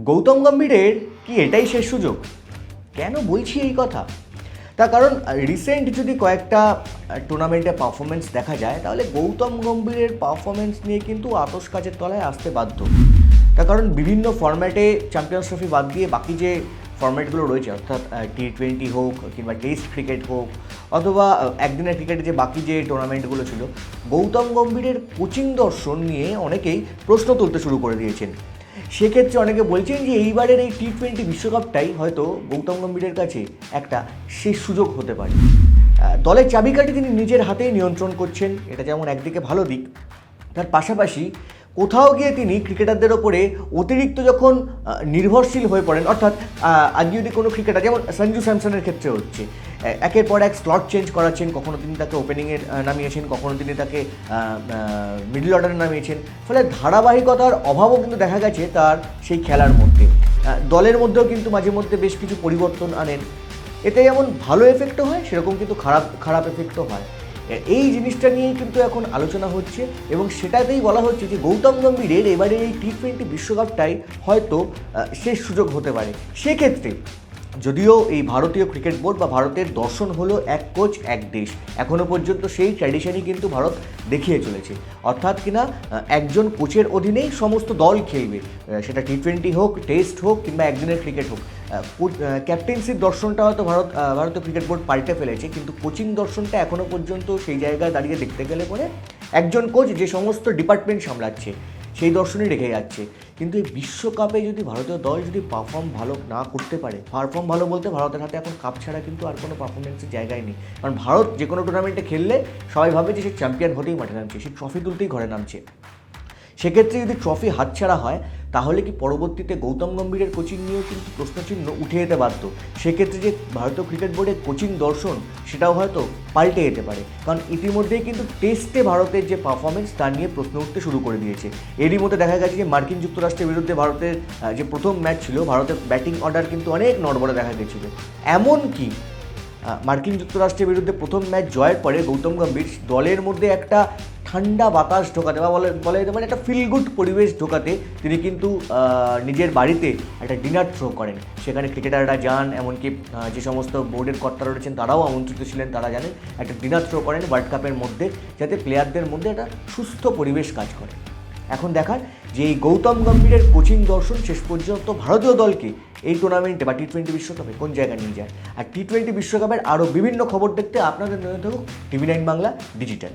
গৌতম গম্ভীরের কি এটাই শেষ সুযোগ? কেন বলছি এই কথা? তার কারণ রিসেন্ট যদি কয়েকটা টুর্নামেন্টে পারফরমেন্স দেখা যায়, তাহলে গৌতম গম্ভীরের পারফরমেন্স নিয়ে কিন্তু আতশ কাচের তলায় আসতে বাধ্য। তার কারণ বিভিন্ন ফরম্যাটে চ্যাম্পিয়ন্স ট্রফি বাদ দিয়ে বাকি যে ফরম্যাটগুলো রয়েছে, অর্থাৎ T20 হোক কিংবা টেস্ট ক্রিকেট হোক অথবা একদিনের ক্রিকেটে যে বাকি যে টুর্নামেন্টগুলো ছিল, গৌতম গম্ভীরের কোচিং দর্শন নিয়ে অনেকেই প্রশ্ন তুলতে শুরু করে দিয়েছেন। সেক্ষেত্রে অনেকে বলছেন যে এইবারের এই T20 বিশ্বকাপটাই হয়তো গৌতম গম্ভীরের কাছে একটা শেষ সুযোগ হতে পারে। দলের চাবিকাঠি তিনি নিজের হাতেই নিয়ন্ত্রণ করছেন, এটা যেমন একদিকে ভালো দিক, তার পাশাপাশি কোথাও গিয়ে তিনি ক্রিকেটারদের ওপরে অতিরিক্ত যখন নির্ভরশীল হয়ে পড়েন, অর্থাৎ আজ যদি কোনো ক্রিকেটার, যেমন সঞ্জু স্যামসনের ক্ষেত্রে হচ্ছে, একের পর এক স্লট চেঞ্জ করাচ্ছেন, কখনো তিনি তাকে ওপেনিংয়ে নামিয়েছেন, কখনো তিনি তাকে মিডল অর্ডারে নামিয়েছেন, ফলে ধারাবাহিকতার অভাবও কিন্তু দেখা গেছে তার সেই খেলার মধ্যে। দলের মধ্যেও কিন্তু মাঝে মধ্যে বেশ কিছু পরিবর্তন আনেন, এতে যেমন ভালো এফেক্টও হয়, সেরকম কিন্তু খারাপ এফেক্টও হয়। এই জিনিসটা নিয়েই কিন্তু এখন আলোচনা হচ্ছে এবং সেটাতেই বলা হচ্ছে যে গৌতম গম্ভীরের এবারে এই T20 বিশ্বকাপটাই হয়তো শেষ সুযোগ হতে পারে। সেক্ষেত্রে যদিও এই ভারতীয় ক্রিকেট বোর্ড বা ভারতের দর্শন হলো এক কোচ এক দেশ, এখনও পর্যন্ত সেই ট্র্যাডিশনই কিন্তু ভারত দেখিয়ে চলেছে, অর্থাৎ কিনা একজন কোচের অধীনেই সমস্ত দল খেলবে, সেটা T20 হোক, টেস্ট হোক কিংবা একদিনের ক্রিকেট হোক। ক্যাপ্টেন্সির দর্শনটা হয়তো ভারতীয় ক্রিকেট বোর্ড পাল্টে ফেলেছে, কিন্তু কোচিং দর্শনটা এখনও পর্যন্ত সেই জায়গায় দাঁড়িয়ে দেখতে গেলে পরে একজন কোচ যে সমস্ত ডিপার্টমেন্ট সামলাচ্ছে সেই দর্শনই রেখে যাচ্ছে। কিন্তু এই বিশ্বকাপে যদি ভারতীয় দল যদি পারফর্ম ভালো না করতে পারে, পারফর্ম ভালো বলতে ভারতের হাতে এখন কাপ ছাড়া কিন্তু আর কোনো পারফরমেন্সের জায়গায় নেই, কারণ ভারত যে কোনো টুর্নামেন্টে খেললে সবাই ভাবে যে সে চ্যাম্পিয়ন হতেই মাঠে নামছে, সে ট্রফি তুলতেই ঘরে নামছে। সেক্ষেত্রে যদি ট্রফি হাতছাড়া হয়, তাহলে কি পরবর্তীতে গৌতম গম্ভীরের কোচিং নিয়েও কিন্তু প্রশ্নচিহ্ন উঠে যেতে বাধ্য। সেক্ষেত্রে যে ভারতীয় ক্রিকেট বোর্ডের কোচিং দর্শন সেটাও হয়তো পাল্টে যেতে পারে, কারণ ইতিমধ্যেই কিন্তু টেস্টে ভারতের যে পারফরমেন্স তা নিয়ে প্রশ্ন উঠতে শুরু করে দিয়েছে। এরই মধ্যে দেখা গেছে যে মার্কিন যুক্তরাষ্ট্রের বিরুদ্ধে ভারতের যে প্রথম ম্যাচ ছিল, ভারতের ব্যাটিং অর্ডার কিন্তু অনেক নড়বড়ে দেখা গেছিলো। এমনকি মার্কিন যুক্তরাষ্ট্রের বিরুদ্ধে প্রথম ম্যাচ জয়ের পরে গৌতম গম্ভীর দলের মধ্যে একটা ঠান্ডা বাতাস ঢোকাতে বা বলা যেতে পারে একটা ফিল গুড পরিবেশ ঢোকাতে তিনি কিন্তু নিজের বাড়িতে একটা ডিনার থ্রো করেন। সেখানে ক্রিকেটাররা যান, এমনকি যে সমস্ত বোর্ডের কর্তারা রয়েছেন তারাও আমন্ত্রিত ছিলেন, তারা জানেন একটা ডিনার থ্রো করেন ওয়ার্ল্ড কাপের মধ্যে, যাতে প্লেয়ারদের মধ্যে একটা সুস্থ পরিবেশ কাজ করে। এখন দেখার যে এই গৌতম গম্ভীরের কোচিং দর্শন শেষ পর্যন্ত ভারতীয় দলকে এই টুর্নামেন্টে বা T20 বিশ্বকাপে কোন জায়গায় নিয়ে যায়। আর T20 বিশ্বকাপের আরও বিভিন্ন খবর দেখতে আপনাদের নজর থাকুক TV9 বাংলা ডিজিটাল।